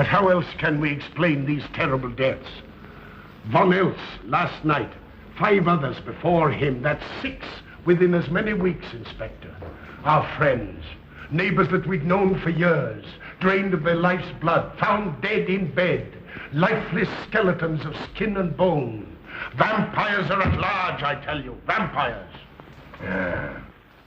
But how else can we explain these terrible deaths? Von Elst last night, 5 others before him, that's 6 within as many weeks, Inspector. Our friends, neighbors that we'd known for years, drained of their life's blood, found dead in bed, lifeless skeletons of skin and bone. Vampires are at large, I tell you, vampires. Yeah.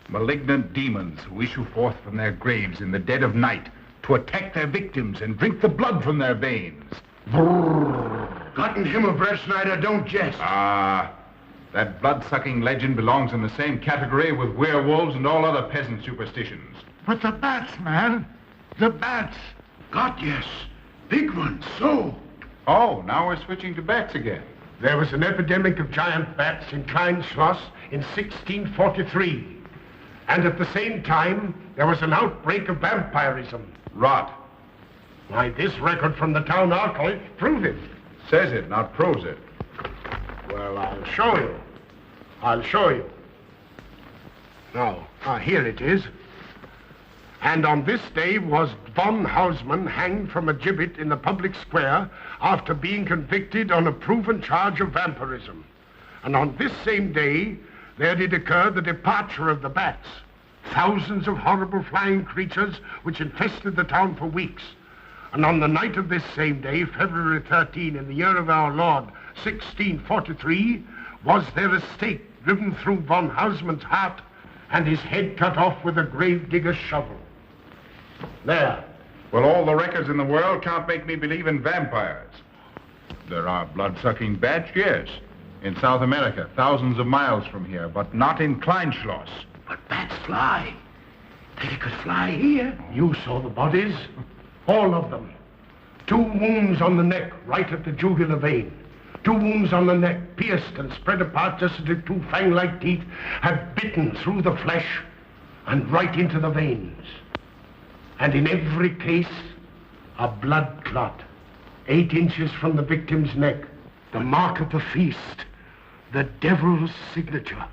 Malignant demons who issue forth from their graves in the dead of night to attack their victims and drink the blood from their veins. Gotten Himmelbrecht, Schneider, don't jest. That blood-sucking legend belongs in the same category with werewolves and all other peasant superstitions. But the bats, man. The bats. God, yes. Big ones, so. Oh, now we're switching to bats again. There was an epidemic of giant bats in Klein Schloss in 1643. And at the same time, there was an outbreak of vampirism. Rot. Why, this record from the town archive proves it. Says it, not proves it. Well, I'll show you. I'll show you. Now, here it is. And on this day was von Hausmann hanged from a gibbet in the public square after being convicted on a proven charge of vampirism. And on this same day, there did occur the departure of the bats. Thousands of horrible flying creatures which infested the town for weeks. And on the night of this same day, February 13, in the year of our Lord, 1643, was there a stake driven through von Hausmann's heart and his head cut off with a grave digger's shovel. There. Well, all the records in the world can't make me believe in vampires. There are blood-sucking bats, yes. In South America, thousands of miles from here, but not in Kleinschloss. But bats fly. They could fly here. You saw the bodies. All of them. 2 wounds on the neck, right at the jugular vein. 2 wounds on the neck, pierced and spread apart just as if 2 fang-like teeth had bitten through the flesh and right into the veins. And in every case, a blood clot, 8 inches from the victim's neck, the mark of the feast, the devil's signature.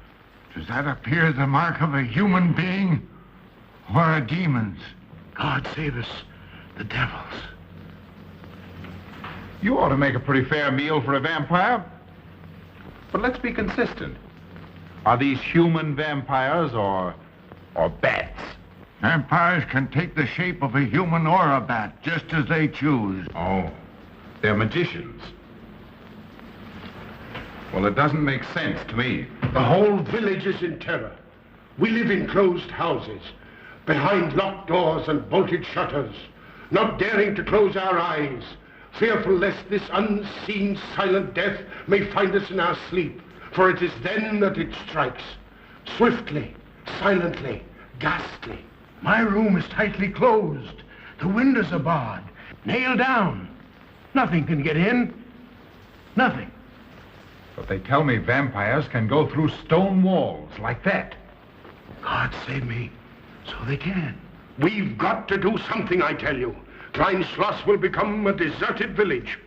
Does that appear the mark of a human being or a demon's? God save us, the devil's. You ought to make a pretty fair meal for a vampire. But let's be consistent. Are these human vampires or bats? Vampires can take the shape of a human or a bat, just as they choose. Oh, they're magicians. Well, it doesn't make sense to me. The whole village is in terror. We live in closed houses, behind locked doors and bolted shutters, not daring to close our eyes, fearful lest this unseen silent death may find us in our sleep, for it is then that it strikes, swiftly, silently, ghastly. My room is tightly closed. The windows are barred, nailed down. Nothing can get in. Nothing. But they tell me vampires can go through stone walls like that. God save me. So they can. We've got to do something, I tell you. Klein Schloss will become a deserted village.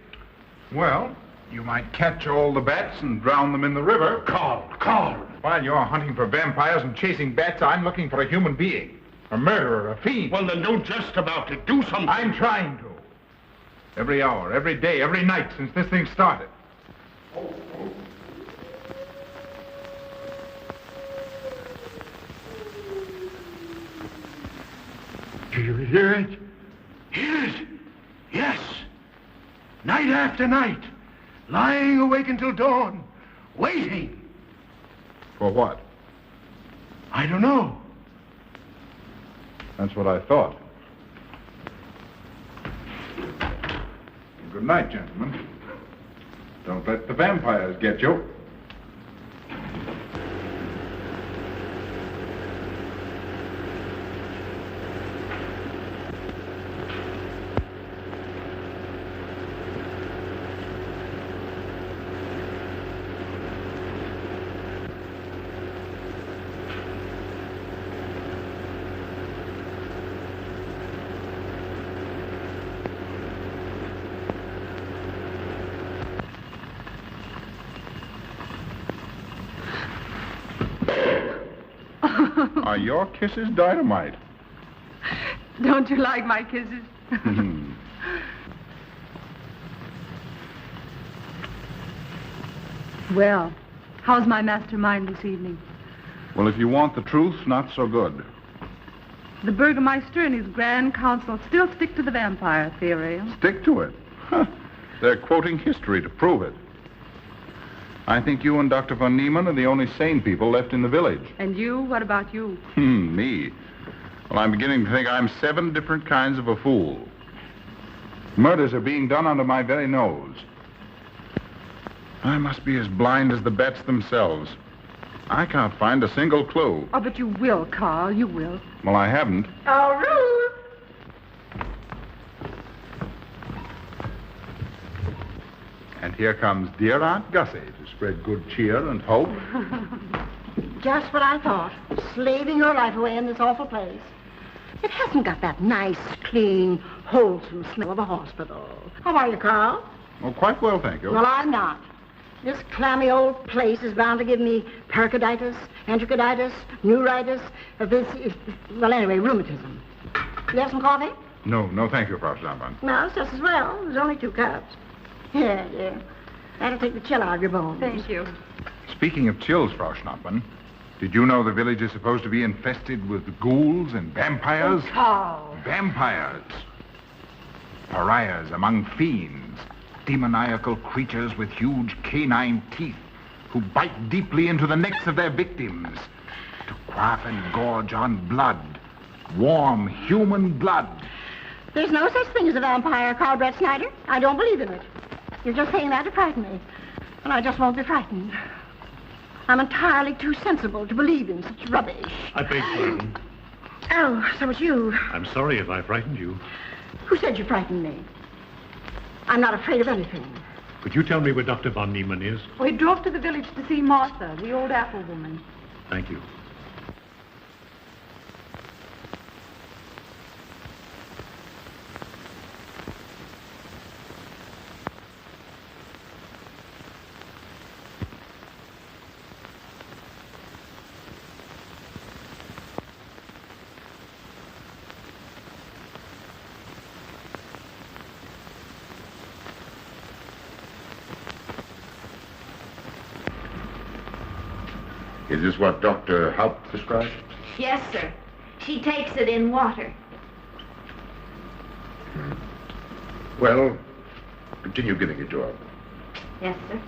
Well, you might catch all the bats and drown them in the river. Carl. While you're hunting for vampires and chasing bats, I'm looking for a human being. A murderer, a fiend. Well, then don't jest about it. Do something. I'm trying to. Every hour, every day, every night since this thing started. Do you hear it? Hear it? Yes. Night after night. Lying awake until dawn. Waiting. For what? I don't know. That's what I thought. Good night, gentlemen. Don't let the vampires get you. Are your kisses dynamite? Don't you like my kisses? Well, how's my mastermind this evening? Well, if you want the truth, not so good. The Burgermeister and his Grand Council still stick to the vampire theory. Stick to it. Huh. They're quoting history to prove it. I think you and Dr. von Niemann are the only sane people left in the village. And you? What about you? Me? Well, I'm beginning to think I'm 7 different kinds of a fool. Murders are being done under my very nose. I must be as blind as the bats themselves. I can't find a single clue. Oh, but you will, Carl. You will. Well, I haven't. Oh, Ruth! And here comes dear Aunt Gussie to spread good cheer and hope. Just what I thought. Slaving your life away in this awful place. It hasn't got that nice, clean, wholesome smell of a hospital. How are you, Carl? Oh, quite well, thank you. Well, I'm not. This clammy old place is bound to give me pericarditis, enterocolitis, neuritis, well, anyway, rheumatism. You have some coffee? No, thank you, Frau Stammmann. No, it's just as well. There's only 2 cups. Here. That'll take the chill out of your bones. Thank you. Speaking of chills, Frau Schnappmann, did you know the village is supposed to be infested with ghouls and vampires? Oh, Carl. Vampires. Pariahs among fiends. Demoniacal creatures with huge canine teeth who bite deeply into the necks of their victims to quaff and gorge on blood. Warm human blood. There's no such thing as a vampire, Carl Brett Snyder. I don't believe in it. You're just saying that to frighten me. And I just won't be frightened. I'm entirely too sensible to believe in such rubbish. I beg pardon. Oh, so it's you. I'm sorry if I frightened you. Who said you frightened me? I'm not afraid of anything. Could you tell me where Dr. von Niemann is? Well, he drove to the village to see Martha, the old apple woman. Thank you. Is this what Dr. Haupt prescribed? Yes, sir. She takes it in water. Well, continue giving it to her. Yes, sir.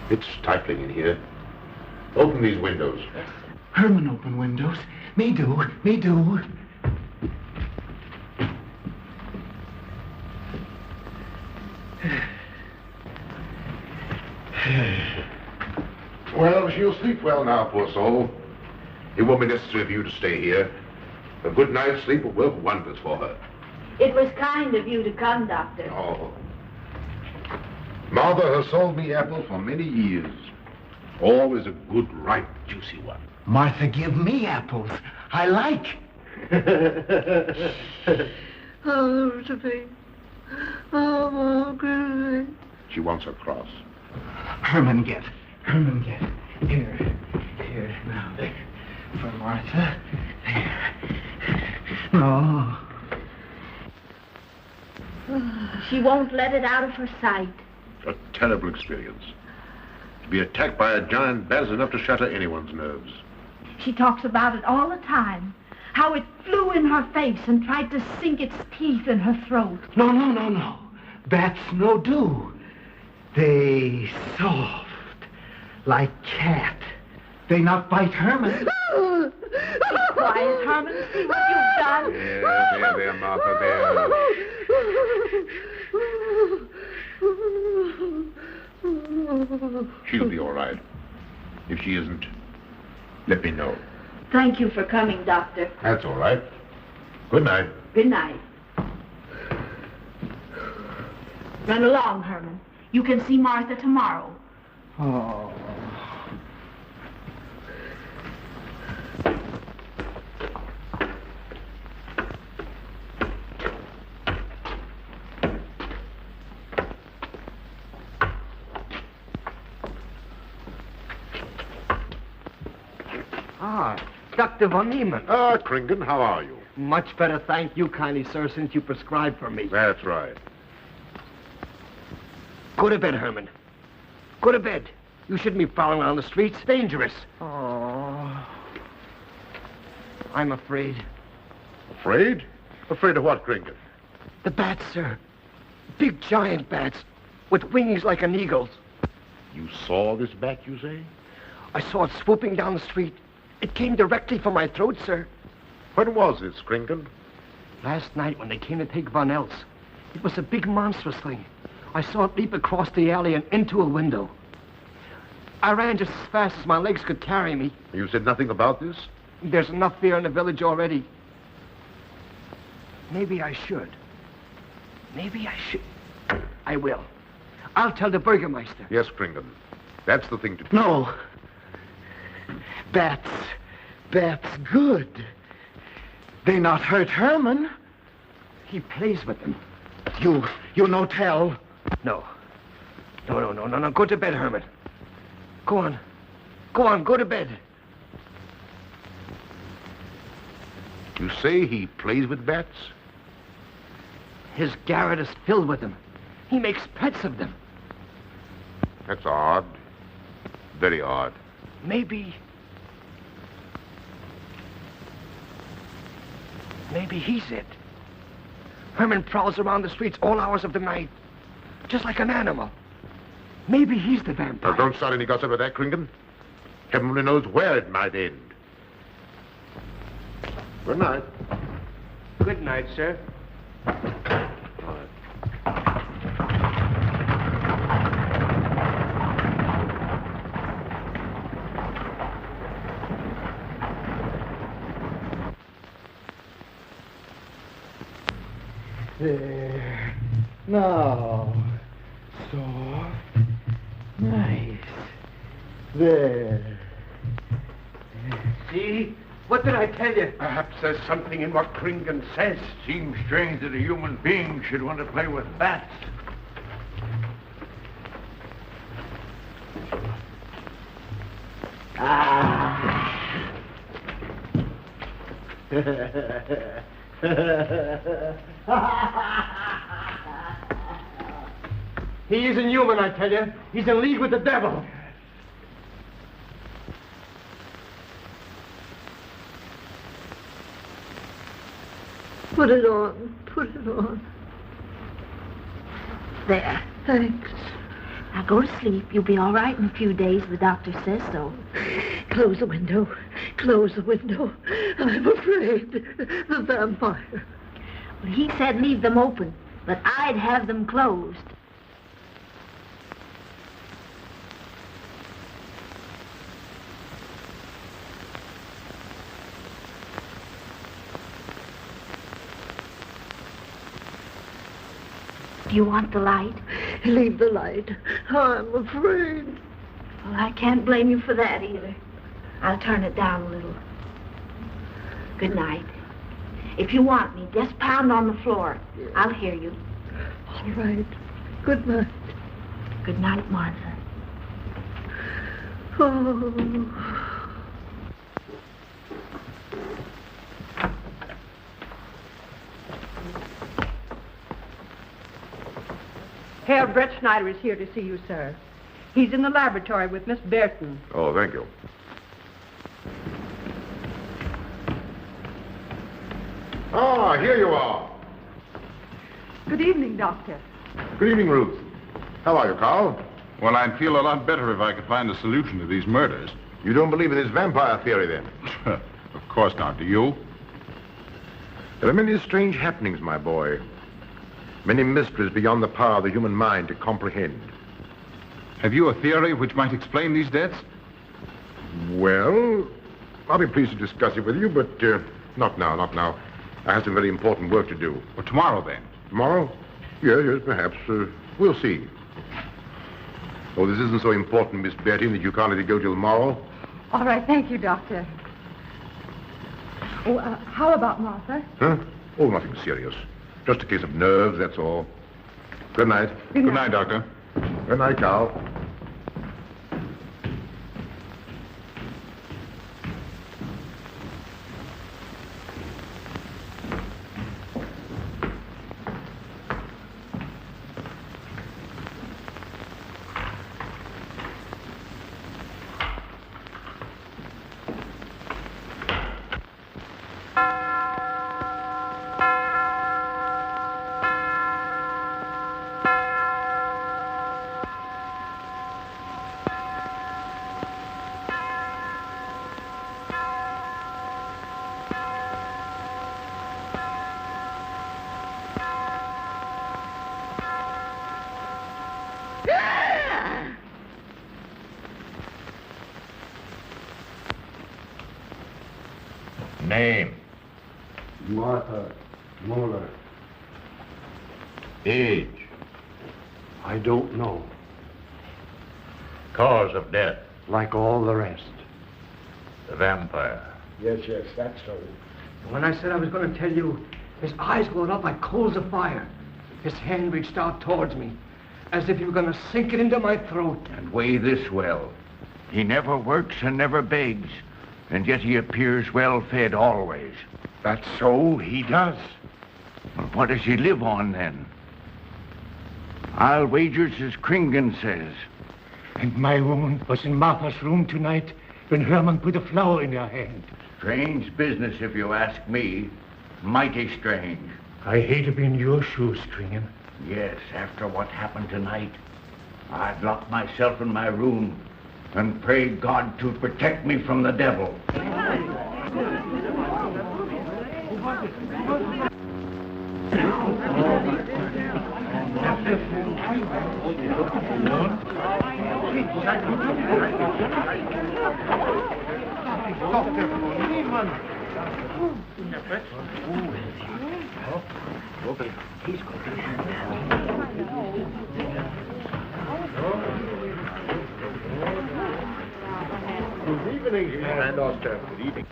It's stifling in here. Open these windows. Herman open windows. Me do. Well, she'll sleep well now, poor soul. It won't be necessary for you to stay here. A good night's sleep will work wonders for her. It was kind of you to come, Doctor. Oh. Martha has sold me apples for many years. Always a good, ripe, juicy one. Martha give me apples. I like. Oh, Sophie. Oh, good. She wants her cross. Herman get. Here, now, there. For Martha. There. No. She won't let it out of her sight. A terrible experience. To be attacked by a giant bat is enough to shatter anyone's nerves. She talks about it all the time. How it flew in her face and tried to sink its teeth in her throat. No. Bats no do. They soft. Like cat. They not bite Herman. Be quiet, Herman. See what you've done. There, Martha, there. She'll be all right. If she isn't, let me know. Thank you for coming, Doctor. That's all right. Good night. Good night. Run along, Herman. You can see Martha tomorrow. Oh. Dr. von Niemann. Ah, Kringen, how are you? Much better, thank you kindly, sir, since you prescribed for me. That's right. Go to bed, Herman. Go to bed. You shouldn't be prowling around the streets. Dangerous. Oh. I'm afraid. Afraid? Afraid of what, Kringen? The bats, sir. Big giant bats with wings like an eagle's. You saw this bat, you say? I saw it swooping down the street. It came directly for my throat, sir. When was this, Kringen? Last night when they came to take Von Els. It was a big monstrous thing. I saw it leap across the alley and into a window. I ran just as fast as my legs could carry me. You said nothing about this? There's enough fear in the village already. Maybe I should. Maybe I should. I will. I'll tell the Burgermeister. Yes, Kringen. That's the thing to do. No. That's good. They not hurt Herman. He plays with them. You no tell. No. No. Go to bed, Herman. Go on. Go to bed. You say he plays with bats? His garret is filled with them. He makes pets of them. That's odd. Very odd. Maybe he's it. Herman prowls around the streets all hours of the night, just like an animal. Maybe he's the vampire. Now, don't start any gossip with that, Kringen. Heaven only knows where it might end. Good night. Good night, sir. There. Now. Soft. Nice. There. See? What did I tell you? Perhaps there's something in what Kringen says. Seems strange that a human being should want to play with bats. He isn't human, I tell you. He's in league with the devil. Put it on. There. Thanks. Now go to sleep. You'll be all right in a few days. The doctor says so. Close the window. I'm afraid. The vampire. Well, he said leave them open, but I'd have them closed. Do you want the light? Leave the light. I'm afraid. Well, I can't blame you for that either. I'll turn it down a little. Good night. If you want me, just pound on the floor. I'll hear you. All right. Good night. Good night, Martha. Oh. Herr Brett Schneider is here to see you, sir. He's in the laboratory with Miss Burton. Oh, thank you. Ah, here you are. Good evening, Doctor. Good evening, Ruth. How are you, Carl? Well, I'd feel a lot better if I could find a solution to these murders. You don't believe in this vampire theory, then? Of course not. Do you? There are many strange happenings, my boy. Many mysteries beyond the power of the human mind to comprehend. Have you a theory which might explain these deaths? Well, I'll be pleased to discuss it with you, but not now. I have some very important work to do. Well, tomorrow, then. Tomorrow? Yes, perhaps. We'll see. Oh, this isn't so important, Miss Betty, that you can't let it go till tomorrow. All right, thank you, Doctor. Oh, how about Martha? Huh? Oh, nothing serious. Just a case of nerves, that's all. Good night. Good night, Doctor. Good night, Carl. Name. Martha Muller. Age. I don't know. Cause of death. Like all the rest. The vampire. Yes, that's so. When I said I was going to tell you, his eyes glowed up like coals of fire. His hand reached out towards me, as if he were going to sink it into my throat. And weigh this well. He never works and never begs, and yet he appears well-fed always. That's so, he does. Well, what does he live on, then? I'll wager it's as Kringen says. And my woman was in Martha's room tonight when Herman put a flower in her hand. Strange business, if you ask me. Mighty strange. I hate to be in your shoes, Kringen. Yes, after what happened tonight, I'd lock myself in my room and pray God to protect me from the devil. Good evening, and Doctor. Good evening.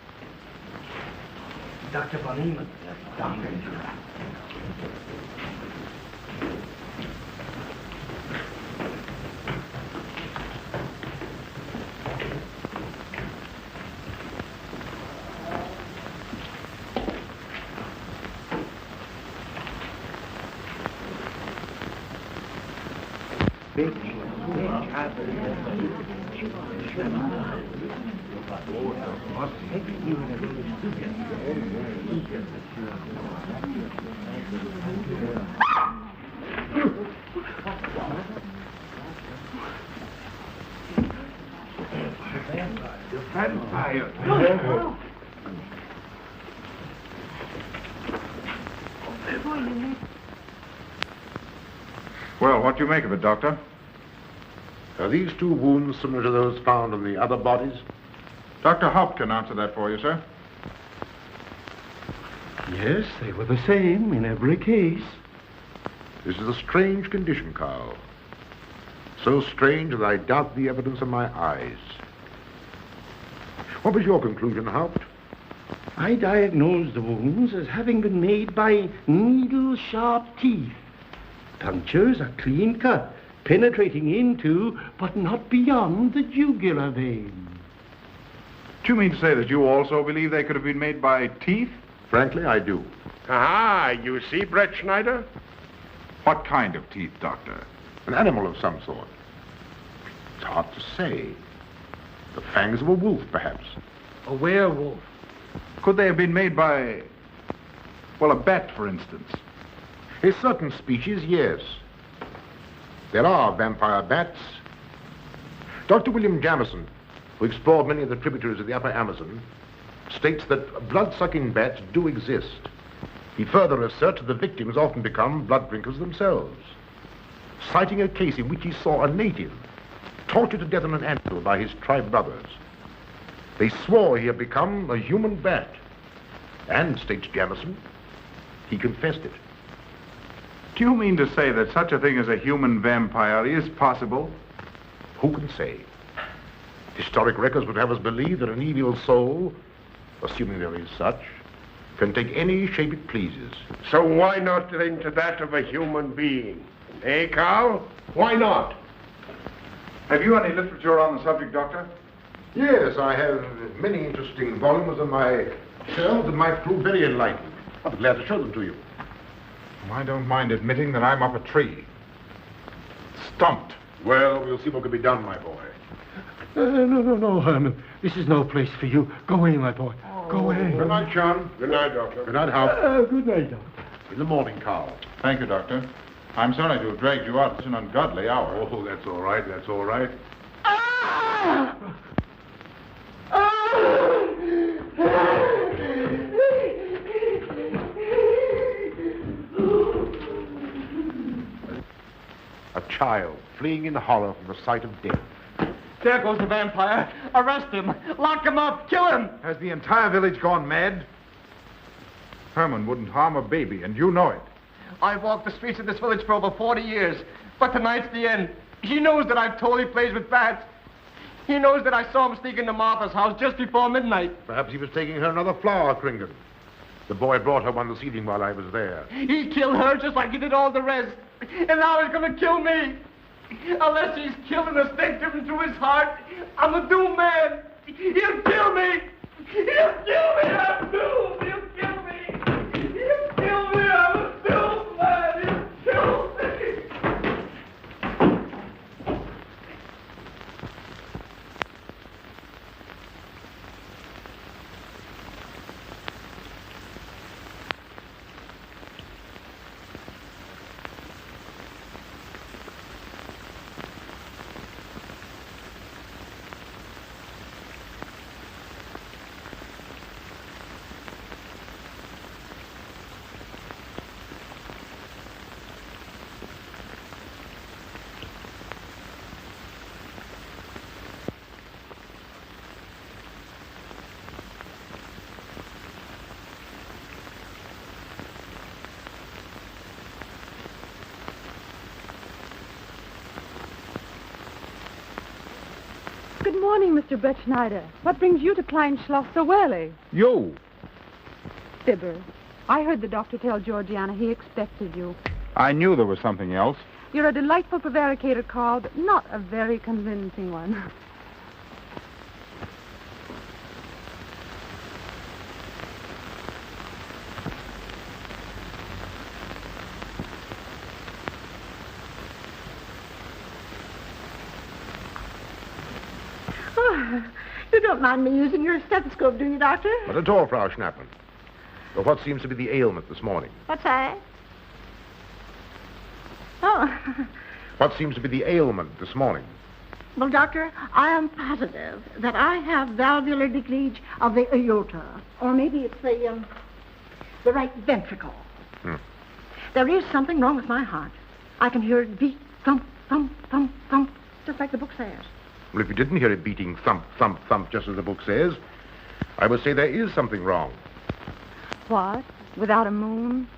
Dr. von Niemann. Doctor. Well, what do you make of it, Doctor? Are these two wounds similar to those found in the other bodies? Dr. Haupt can answer that for you, sir. Yes, they were the same in every case. This is a strange condition, Carl. So strange that I doubt the evidence of my eyes. What was your conclusion, Haupt? I diagnosed the wounds as having been made by needle-sharp teeth. Punctures are clean cut, penetrating into, but not beyond, the jugular vein. Do you mean to say that you also believe they could have been made by teeth? Frankly, I do. Ah, you see, Brett Schneider? What kind of teeth, Doctor? An animal of some sort. It's hard to say. The fangs of a wolf, perhaps. A werewolf. Could they have been made by, well, a bat, for instance? A certain species, yes. There are vampire bats. Dr. William Jamison, who explored many of the tributaries of the upper Amazon, states that blood-sucking bats do exist. He further asserts that the victims often become blood drinkers themselves, citing a case in which he saw a native tortured to death in an anthill by his tribe brothers. They swore he had become a human bat, and, states Jamison, he confessed it. Do you mean to say that such a thing as a human vampire is possible? Who can say? Historic records would have us believe that an evil soul, assuming there is such, can take any shape it pleases. So why not into that of a human being? Eh, Carl? Why not? Have you any literature on the subject, Doctor? Yes, I have many interesting volumes on my shelves that might prove very enlightening. I'll be glad to show them to you. I don't mind admitting that I'm up a tree. Stumped. Well, we'll see what can be done, my boy. No, Herman. This is no place for you. Go away, my boy. Go away. Good night, John. Good night, Doctor. Good night, Hal. Good night, Doctor. In the morning, Carl. Thank you, Doctor. I'm sorry to have dragged you out at such an ungodly hour. Oh, that's all right. That's all right. A child fleeing in horror from the sight of death. There goes the vampire. Arrest him. Lock him up. Kill him. Has the entire village gone mad? Herman wouldn't harm a baby, and you know it. I've walked the streets of this village for over 40 years, but tonight's the end. He knows that I've told he plays with bats. He knows that I saw him sneak into Martha's house just before midnight. Perhaps he was taking her another flower, Kringan. The boy brought her one this evening while I was there. He killed her just like he did all the rest. And now he's going to kill me. Unless he's killed an instinct driven through his heart, I'm a doomed man. He'll kill me. He'll kill me. I'm doomed. He'll kill me. He'll kill me. I'm a doomed man. He'll kill me. Good morning, Mr. Brett Schneider. What brings you to Klein Schloss so early? You. Fibber, I heard the doctor tell Georgiana he expected you. I knew there was something else. You're a delightful prevaricator, Carl, but not a very convincing one. You don't mind me using your stethoscope, do you, Doctor? Not at all, Frau Schnappmann. But what seems to be the ailment this morning? What's that? Oh. What seems to be the ailment this morning? Well, Doctor, I am positive that I have valvular leakage of the aorta. Or maybe it's the right ventricle. There is something wrong with my heart. I can hear it beat, thump, thump, thump, thump, just like the book says. Well, if you didn't hear it beating thump, thump, thump, just as the book says, I would say there is something wrong. What? Without a moon?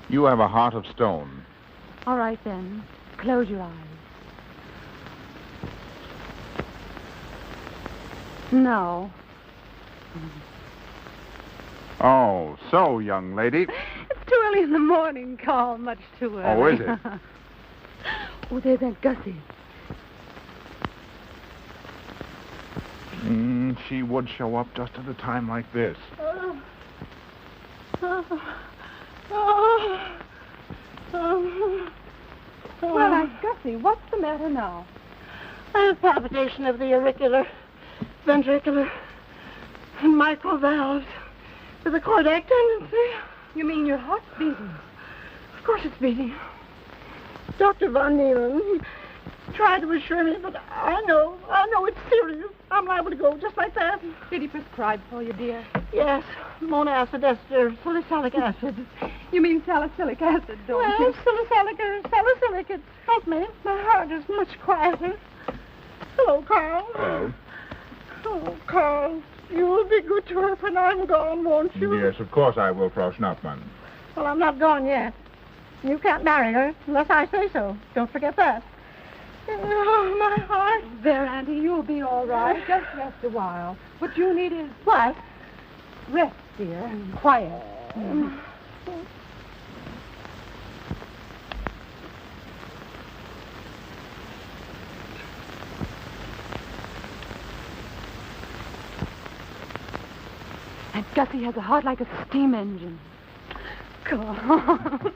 You have a heart of stone. All right, then. Close your eyes. No. Oh, so, young lady. It's too early in the morning, Carl. Much too early. Oh, is it? Oh, there's Aunt Gussie. She would show up just at a time like this. Well, Aunt Gussie, what's the matter now? I have palpitation of the auricular, ventricular, and mitral valves with a cardiac tendency. You mean your heart's beating? Of course it's beating. Dr. Von Neelan tried to assure me, but I know it's serious. I'm liable to go just like that. Did he prescribe for you, dear? Yes, monacid ester, salicylic acid. You mean salicylic acid, don't Well, you? salicylic, it helped me. My heart is much quieter. Hello, Carl. Hello. Oh, Carl, you will be good to her when I'm gone, won't you? Yes, of course I will, Frau Schnappmann. Well, I'm not gone yet. You can't marry her unless I say so. Don't forget that. Oh, my heart. There, Auntie, you'll be all right. Just rest a while. What you need is What? rest, dear, and quiet. Aunt Gussie has a heart like a steam engine. Carl.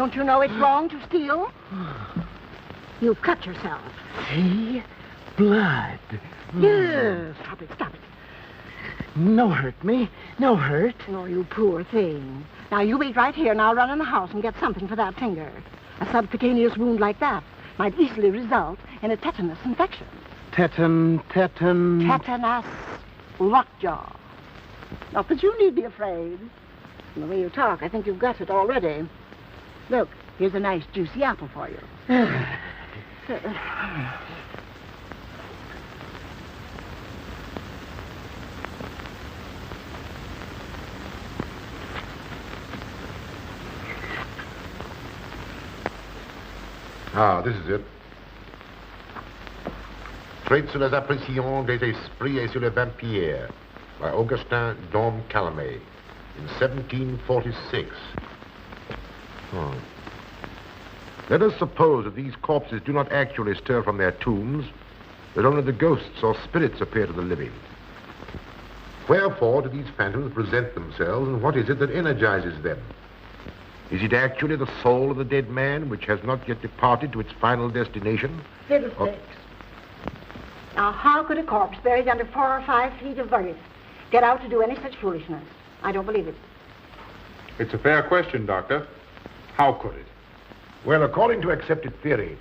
Don't you know it's wrong to steal? You've cut yourself. See? Blood. Yes. Stop it, stop it. No hurt me. No hurt. Oh, you poor thing. Now, you wait right here, and I'll run in the house and get something for that finger. A subcutaneous wound like that might easily result in a tetanus infection. Tetanus. Tetanus lockjaw. Not that you need be afraid. From the way you talk, I think you've got it already. Look, here's a nice juicy apple for you. Ah, this is it. Traits sur les apparitions des esprits et sur les vampires by Augustin Dom Calame in 1746. Oh. Let us suppose that these corpses do not actually stir from their tombs, that only the ghosts or spirits appear to the living. Wherefore do these phantoms present themselves, and what is it that energizes them? Is it actually the soul of the dead man which has not yet departed to its final destination? Fiddlesticks. Now, how could a corpse buried under 4 or 5 feet of earth get out to do any such foolishness? I don't believe it. It's a fair question, Doctor. How could it? Well, according to accepted theory,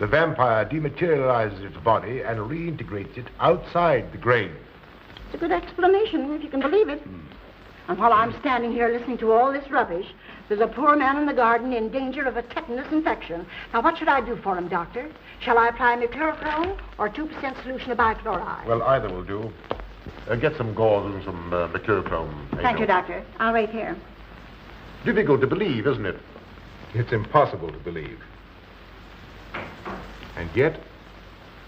the vampire dematerializes its body and reintegrates it outside the grave. It's a good explanation, if you can believe it. And while I'm standing here listening to all this rubbish, there's a poor man in the garden in danger of a tetanus infection. Now, what should I do for him, Doctor? Shall I apply mercurochrome or 2% solution of bichloride? Well, either will do. Get some gauze and some mercurochrome. Thank you, Doctor. I'll wait here. Difficult to believe, isn't it? It's impossible to believe. And yet,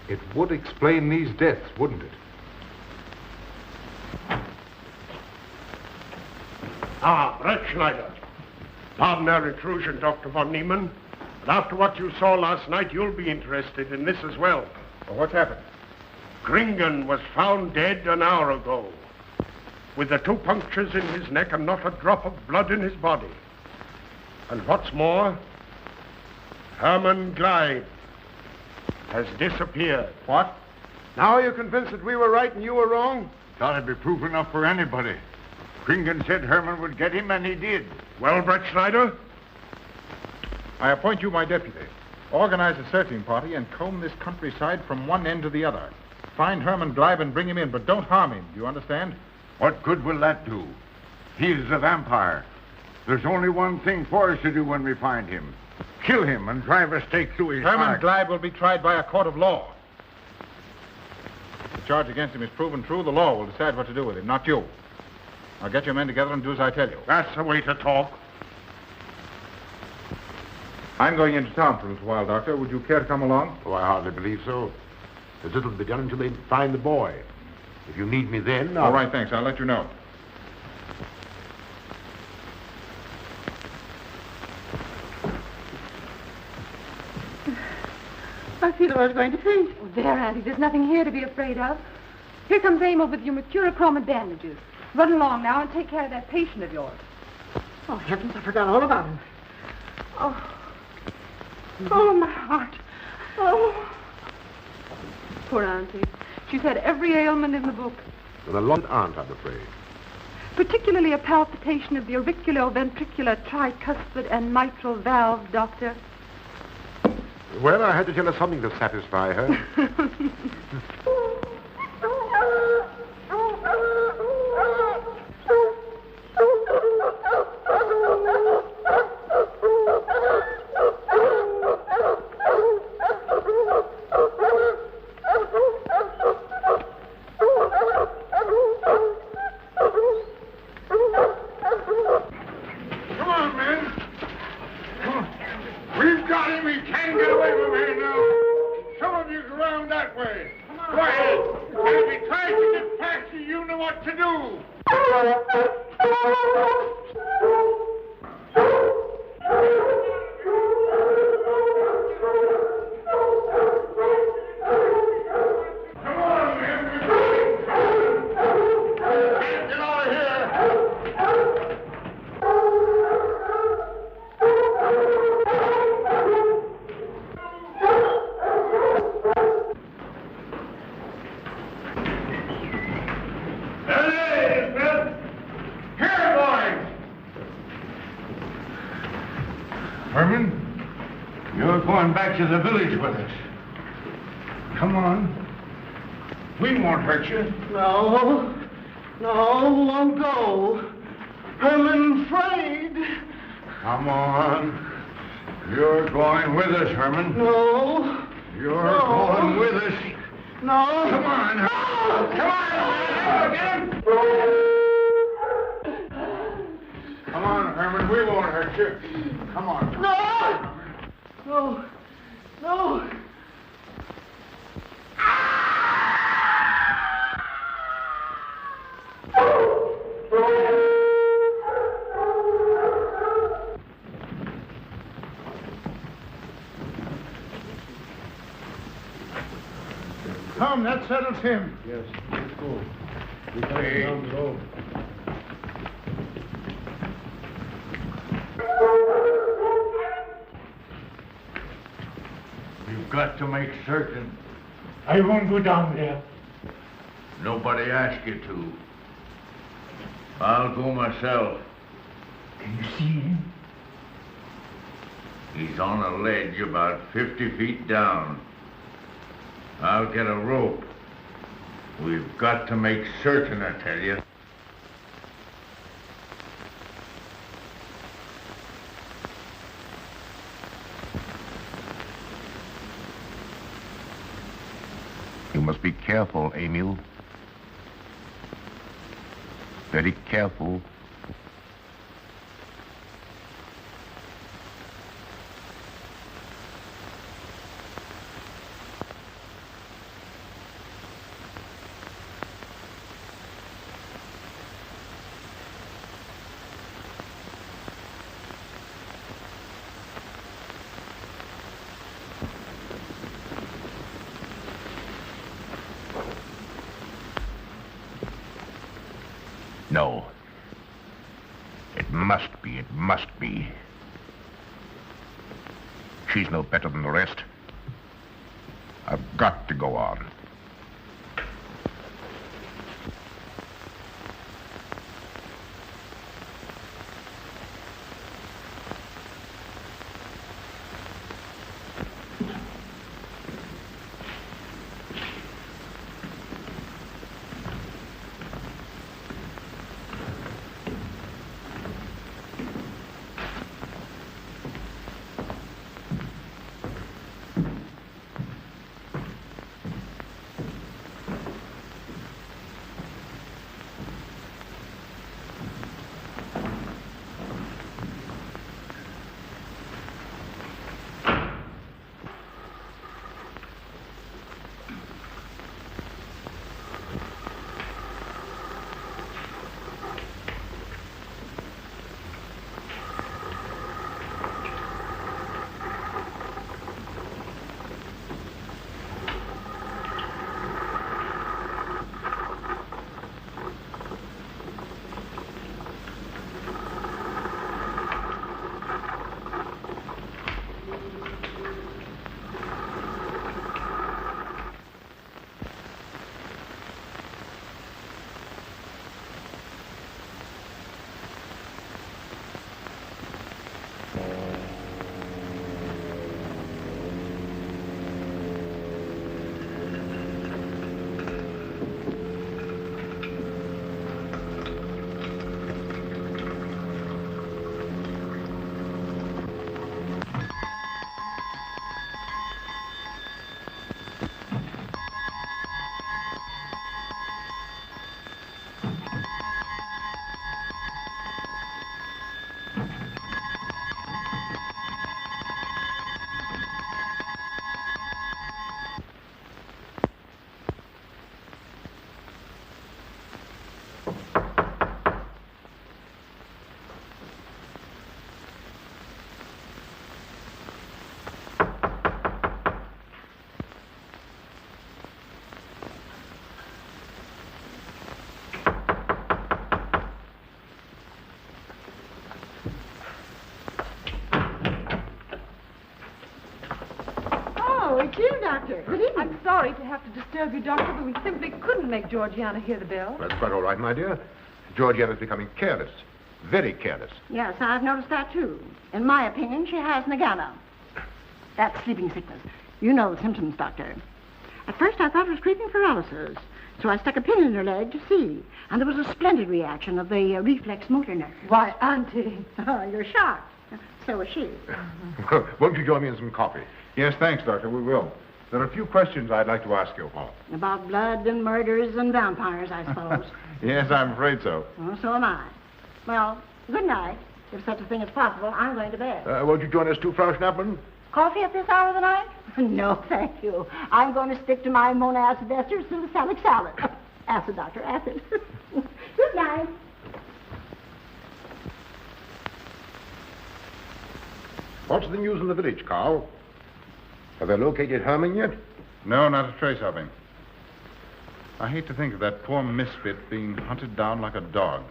it would explain these deaths, wouldn't it? Ah, Brett Schneider. Pardon our intrusion, Dr. von Niemann. But after what you saw last night, you'll be interested in this as well. Well, what's happened? Gringen was found dead an hour ago, with the 2 punctures in his neck and not a drop of blood in his body. And what's more, Herman Gleib has disappeared. What? Now you're convinced that we were right and you were wrong? Thought it'd be proof enough for anybody. Kringen said Herman would get him, and he did. Well, Brett Schneider? I appoint you my deputy. Organize a searching party and comb this countryside from one end to the other. Find Herman Gleib and bring him in, but don't harm him. Do you understand? What good will that do? He's a vampire. There's only one thing for us to do when we find him. Kill him and drive a stake through his Herman heart. Gleib will be tried by a court of law. If the charge against him is proven true, the law will decide what to do with him, not you. Now get your men together and do as I tell you. That's the way to talk. I'm going into town for a little while, Doctor. Would you care to come along? Oh, I hardly believe so. There's little to be done until they find the boy. If you need me then, All right, thanks. I'll let you know. I feel I was going to faint. Oh, there, Auntie. There's nothing here to be afraid of. Here comes Emil with your mercurochrome and bandages. Run along now and take care of that patient of yours. Oh, heavens, I forgot all about him. Oh. Oh, my heart. Oh. Poor Auntie. She's had every ailment in the book. And a lot aren't, I'm afraid. Particularly a palpitation of the auriculoventricular tricuspid and mitral valve, Doctor. Well, I had to tell her something to satisfy her. Come on, men. Come on. We've got him. He can't get away from here now. Some of you go around that way. Quiet. to the village with us. Come on. We won't hurt you. No, won't go. Herman afraid. Come on. You're going with us, Herman. No. You're going with us. No. Come on. No. Come on. Get him. Come on, Herman. We won't hurt you. Come on. No. Come, that settles him. Yes, let's go. We're Hey. down the road. We've got to make certain. I won't go down there. Nobody asked you to. I'll go myself. Can you see him? He's on a ledge about 50 feet down. I'll get a rope. We've got to make certain, I tell you. You must be careful, Emil. Very careful. No. It must be. She's no better than the rest. I've got to go on. It's you, Doctor. Good evening. I'm sorry to have to disturb you, Doctor, but we simply couldn't make Georgiana hear the bell. That's quite all right, my dear. Georgiana's becoming careless. Very careless. Yes, I've noticed that, too. In my opinion, she has Nagana. That's sleeping sickness. You know the symptoms, Doctor. At first, I thought it was creeping paralysis, so I stuck a pin in her leg to see. And there was a splendid reaction of the reflex motor nerve. Why, Auntie. Oh, you're shocked. So is she. Won't you join me in some coffee? Yes, thanks, Doctor. We will. There are a few questions I'd like to ask you, Paul. About blood and murders and vampires, I suppose. Yes, I'm afraid so. Well, so am I. Well, good night. If such a thing is possible, I'm going to bed. Won't you join us too, Frau Schnappmann? Coffee at this hour of the night? No, thank you. I'm going to stick to my monoacid ester salicylic salad. Acid, Doctor, acid. Good night. What's the news in the village, Carl? Have they located Herman yet? No, not a trace of him. I hate to think of that poor misfit being hunted down like a dog.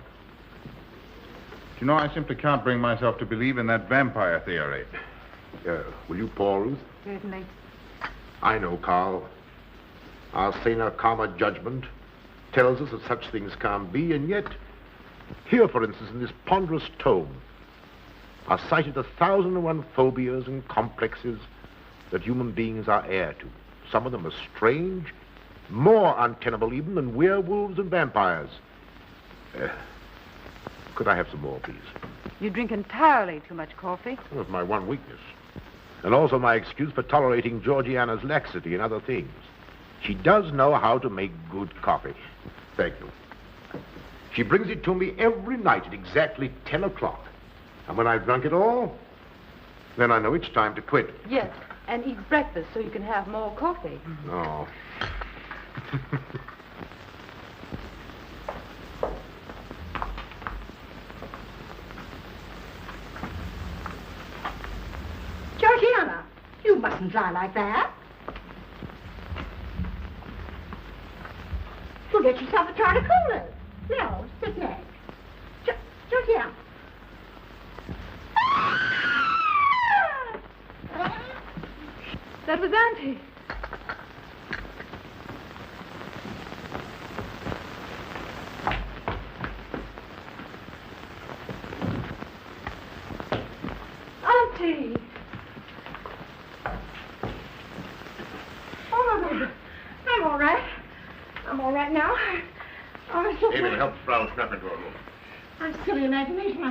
You know, I simply can't bring myself to believe in that vampire theory. Will you pour, Ruth? Certainly. I know, Carl. Our saner, calmer judgment tells us that such things can't be, and yet, here, for instance, in this ponderous tome, are cited 1,001 phobias and complexes that human beings are heir to. Some of them are strange, more untenable even than werewolves and vampires. Could I have some more, please? You drink entirely too much coffee. Well, it's my one weakness. And also my excuse for tolerating Georgiana's laxity and other things. She does know how to make good coffee. Thank you. She brings it to me every night at exactly 10 o'clock. And when I've drunk it all, then I know it's time to quit. Yes, and eat breakfast so you can have more coffee. No. Georgiana, you mustn't lie like that. You'll get yourself a jar to cool it. No, sit next. Georgiana. That was Auntie. Auntie. Oh, I'm all right. I'm all right now. Oh, so David, help Frau Schnappmann to her room. I'm silly imagination.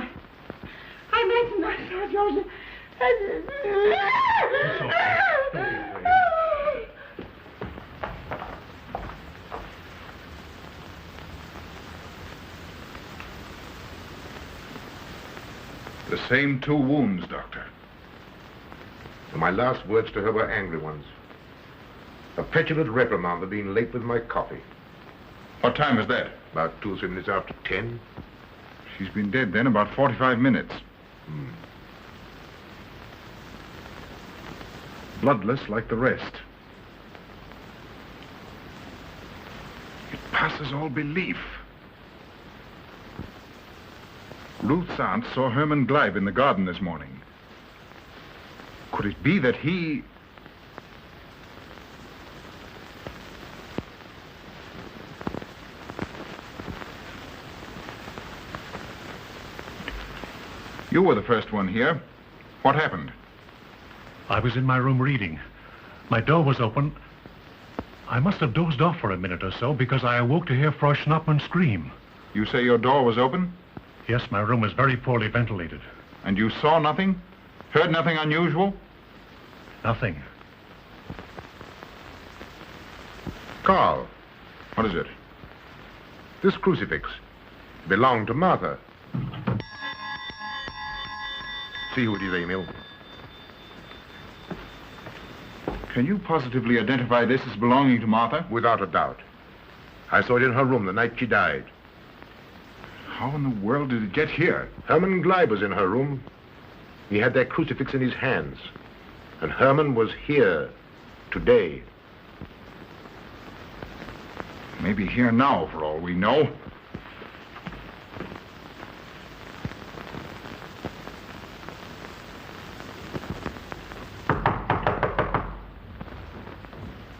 I imagine myself, Georgia. The same 2 wounds, Doctor. And my last words to her were angry ones. A petulant reprimand for being late with my coffee. What time was that? About 2 or 3 minutes after 10. She's been dead then about 45 minutes. Bloodless like the rest. It passes all belief. Ruth's aunt saw Herman Gleib in the garden this morning. Could it be that he... You were the first one here. What happened? I was in my room reading. My door was open. I must have dozed off for a minute or so because I awoke to hear Frau Schnappmann scream. You say your door was open? Yes, my room was very poorly ventilated. And you saw nothing? Heard nothing unusual? Nothing. Carl, What is it? this crucifix belonged to Martha. See who it is, Emil. Can you positively identify this as belonging to Martha? Without a doubt. I saw it in her room the night she died. How in the world did it get here? Herman Gleib was in her room. He had that crucifix in his hands. And Herman was here today. Maybe here now, for all we know.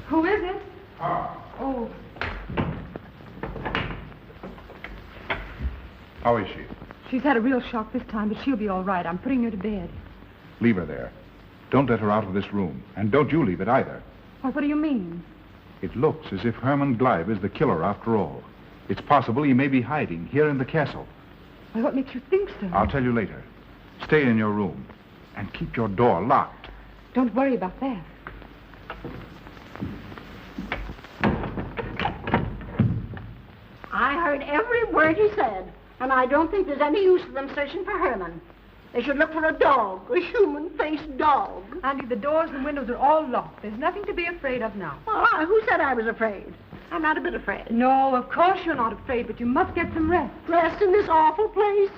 Who is it? Ah. Oh, How is she? she's had a real shock this time, but she'll be all right. I'm putting her to bed. Leave her there. Don't let her out of this room. And don't you leave it either. Well, what do you mean? It looks as if Herman Gleib is the killer after all. It's possible he may be hiding here in the castle. Well, what makes you think so? I'll tell you later. Stay in your room and keep your door locked. Don't worry about that. I heard every word he said, and I don't think there's any use for them searching for Herman. They should look for a dog, a human-faced dog. Andy, the doors and windows are all locked. There's nothing to be afraid of now. Well, who said I was afraid? I'm not a bit afraid. No, of course you're not afraid, but you must get some rest. Rest in this awful place?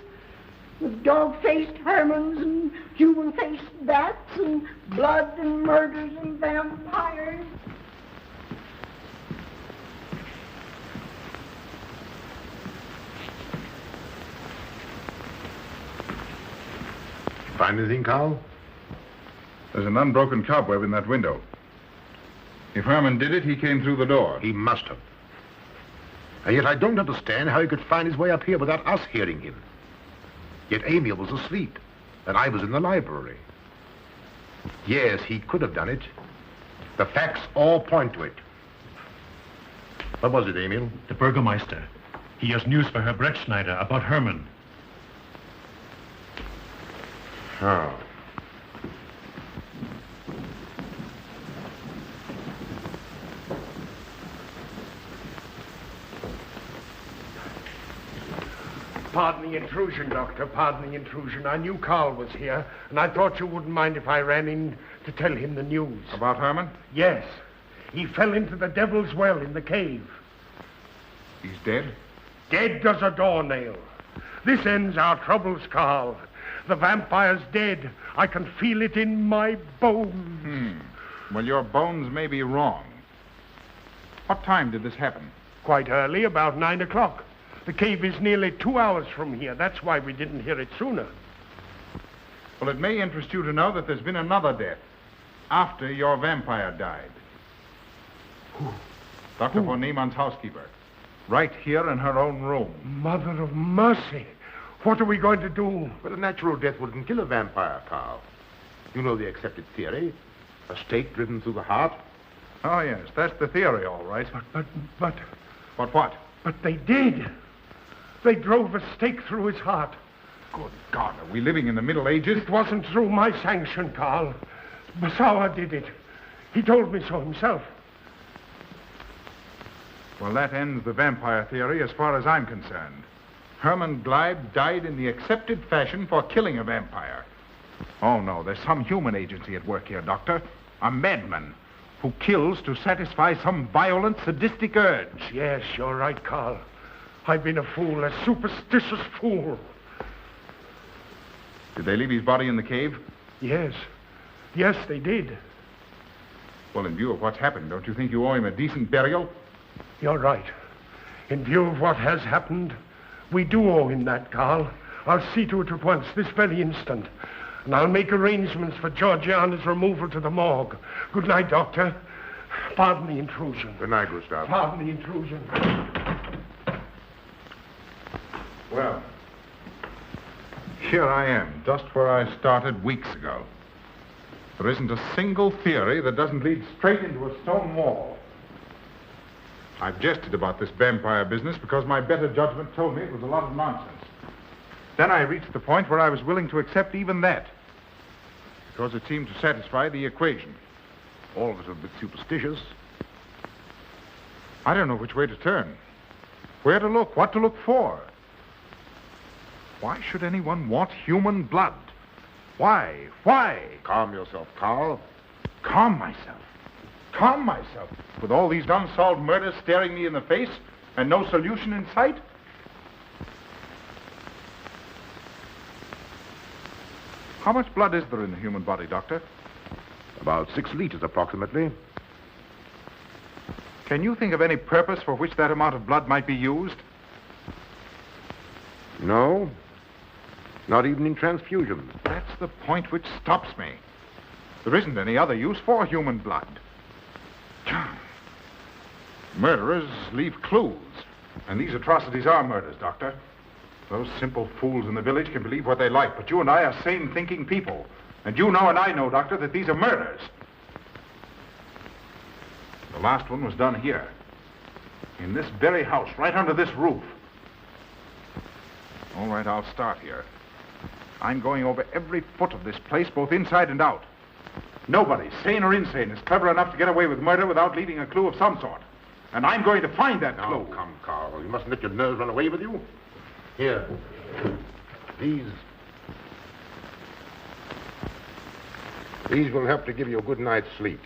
With dog-faced Hermans and human-faced bats and blood and murders and vampires. Find anything, Carl? There's an unbroken cobweb in that window. If Herman did it, he came through the door. He must have. And yet I don't understand how he could find his way up here without us hearing him. Yet Emil was asleep, and I was in the library. Yes, he could have done it. The facts all point to it. What was it, Emil? The Burgermeister. He has news for Herr Brettschneider about Herman. Oh. Pardon the intrusion, Doctor. Pardon the intrusion. I knew Carl was here, and I thought you wouldn't mind if I ran in to tell him the news. About Herman? Yes. He fell into the Devil's Well in the cave. He's dead? Dead as a doornail. This ends our troubles, Carl. The vampire's dead. I can feel it in my bones. Well, your bones may be wrong. What time did this happen? Quite early, about 9 o'clock. The cave is nearly 2 hours from here. That's why we didn't hear it sooner. Well, it may interest you to know that there's been another death after your vampire died. Who? Dr. von Niemann's housekeeper. Right here in her own room. Mother of mercy. What are we going to do? But a natural death wouldn't kill a vampire, Carl. You know the accepted theory. A stake driven through the heart. Oh, yes, that's the theory, all right. But... What? But they did. They drove a stake through his heart. Good God, are we living in the Middle Ages? It wasn't through my sanction, Carl. Basawa did it. He told me so himself. Well, that ends the vampire theory as far as I'm concerned. Herman Gleib died in the accepted fashion for killing a vampire. Oh, no, there's some human agency at work here, Doctor. A madman who kills to satisfy some violent, sadistic urge. Yes, you're right, Carl. I've been a fool, a superstitious fool. Did they leave his body in the cave? Yes. Yes, they did. Well, in view of what's happened, don't you think you owe him a decent burial? You're right. In view of what has happened, we do owe him that, Carl. I'll see to it at once, this very instant. And I'll make arrangements for Georgiana's removal to the morgue. Good night, Doctor. Pardon the intrusion. Good night, Gustav. Pardon the intrusion. Well, here I am, just where I started weeks ago. There isn't a single theory that doesn't lead straight into a stone wall. I've jested about this vampire business because my better judgment told me it was a lot of nonsense. Then I reached the point where I was willing to accept even that, because it seemed to satisfy the equation. All of it a bit superstitious. I don't know which way to turn, where to look, what to look for. Why should anyone want human blood? Why? Calm yourself, Carl. Calm myself. With all these unsolved murders staring me in the face and no solution in sight? How much blood is there in the human body, Doctor? About 6 liters, approximately. Can you think of any purpose for which that amount of blood might be used? No. Not even in transfusion. That's the point which stops me. There isn't any other use for human blood. Murderers leave clues. And these atrocities are murders, Doctor. Those simple fools in the village can believe what they like, but you and I are sane, thinking people. And you know and I know, Doctor, that these are murders. The last one was done here. In this very house, right under this roof. All right, I'll start here. I'm going over every foot of this place, both inside and out. Nobody, sane or insane, is clever enough to get away with murder without leaving a clue of some sort. And I'm going to find that clue. Oh, come, Carl. You mustn't let your nerves run away with you. Here. These will help to give you a good night's sleep.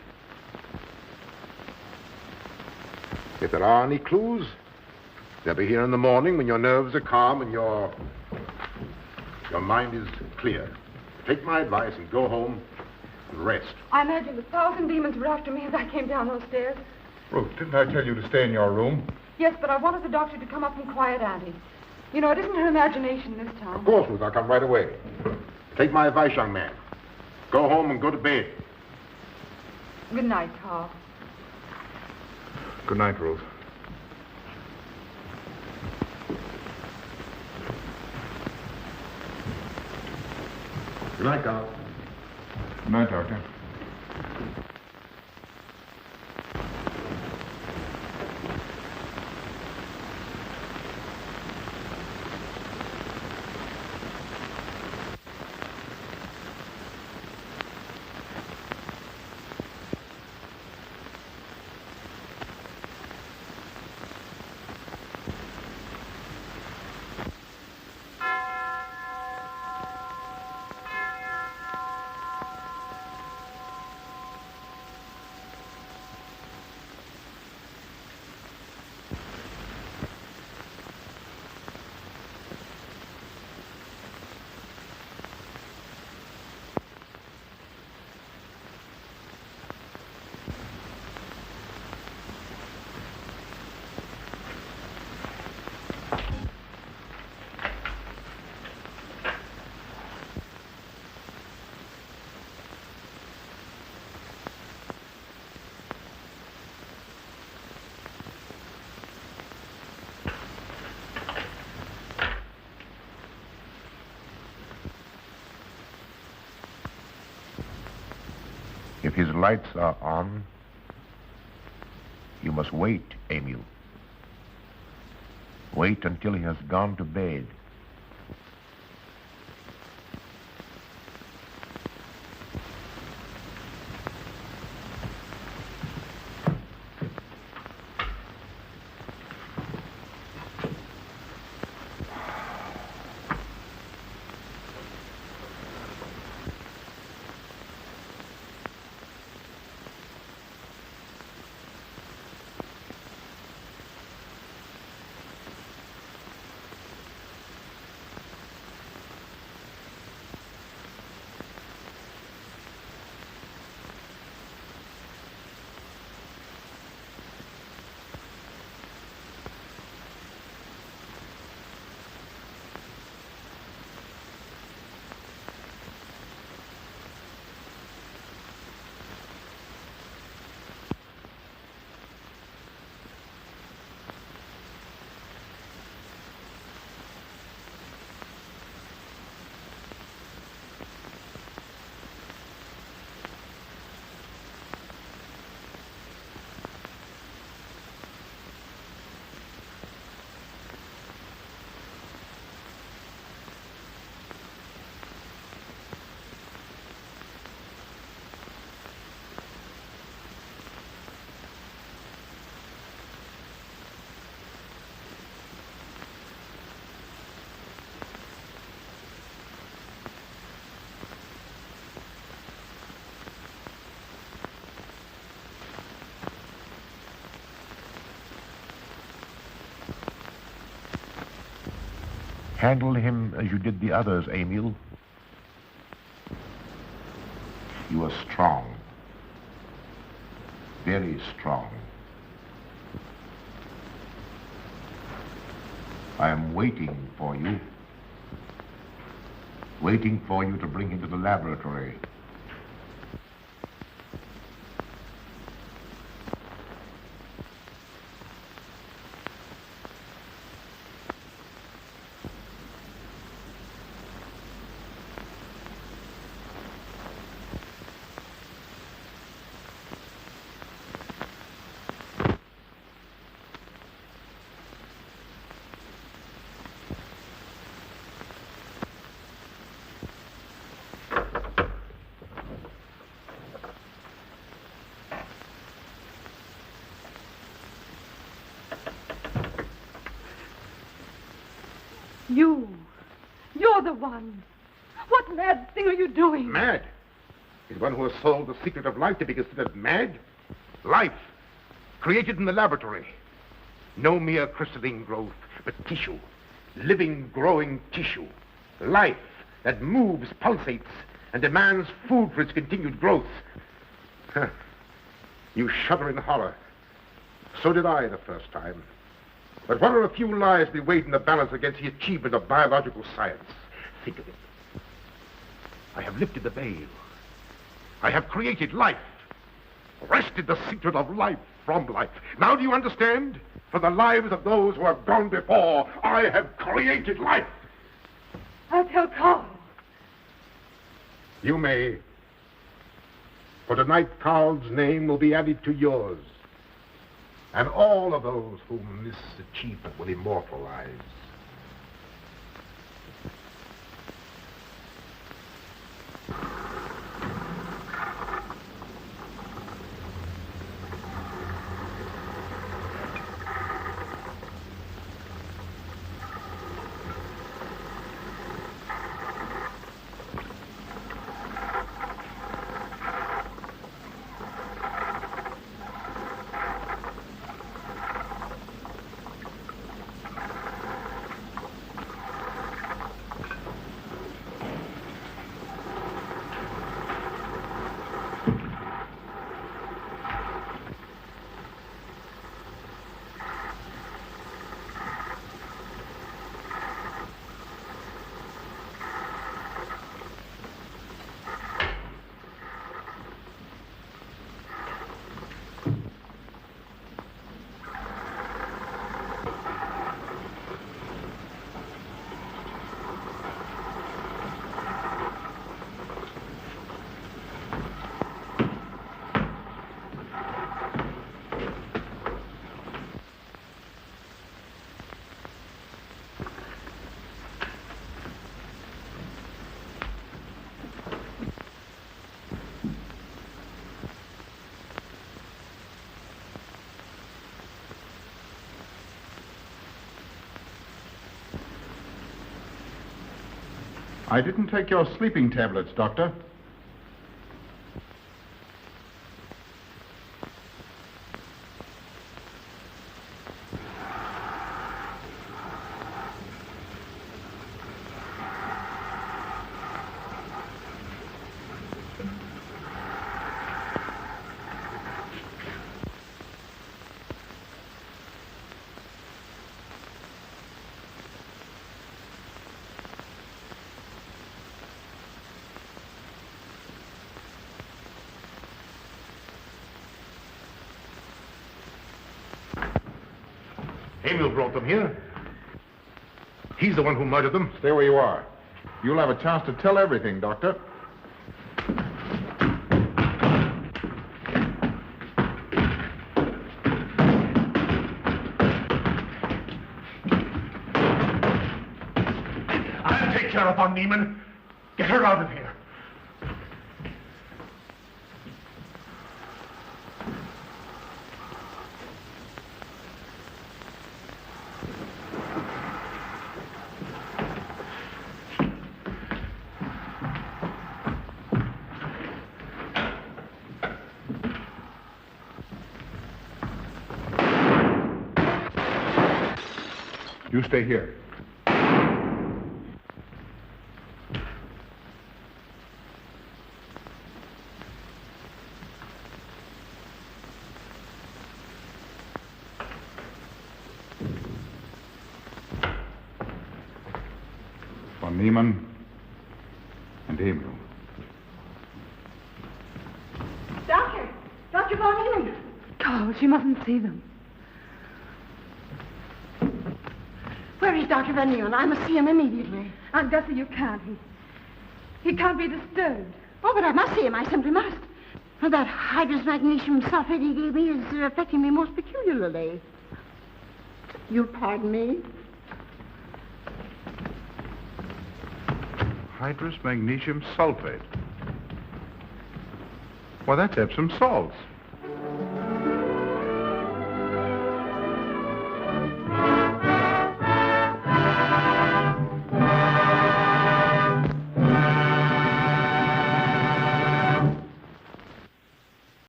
If there are any clues, they'll be here in the morning when your nerves are calm and your mind is clear. Take my advice and go home and rest. I imagine 1,000 demons were after me as I came down those stairs. Ruth, didn't I tell you to stay in your room? Yes, but I wanted the doctor to come up and quiet Auntie. You know, it isn't her imagination this time. Of course, Ruth, I'll come right away. Take my advice, young man. Go home and go to bed. Good night, Carl. Good night, Ruth. Good night, Carl. Good night, Doctor. If his lights are on, you must wait, Emil. Wait until he has gone to bed. Handle him as you did the others, Emil. You are strong. Very strong. I am waiting for you. Waiting for you to bring him to the laboratory. You're the one. What mad thing are you doing? Mad? Is one who has solved the secret of life to be considered mad? Life, created in the laboratory. No mere crystalline growth, but tissue. Living, growing tissue. Life that moves, pulsates, and demands food for its continued growth. Huh. You shudder in horror. So did I the first time. But what are a few lives we weighed in the balance against the achievement of biological science? Think of it. I have lifted the veil. I have created life. Wrested the secret of life from life. Now do you understand? For the lives of those who have gone before, I have created life. I'll tell Carl. You may. For tonight, Carl's name will be added to yours. And all of those whom this achievement will immortalize. I didn't take your sleeping tablets, Doctor. Emil brought them here. He's the one who murdered them. Stay where you are. You'll have a chance to tell everything, Doctor. I'll take care of von Niemann. Get her out of here. You stay here. Von Niemann and Emil. Doctor! Dr. Von Niemann! Carl, she mustn't see them. Where is Dr. Van Nieuwen? I must see him immediately. Aunt Gussie, you can't. He can't be disturbed. Oh, but I must see him. I simply must. That hydrous magnesium sulfate he gave me is affecting me most peculiarly. You'll pardon me? Hydrous magnesium sulfate. Well, that's Epsom salts.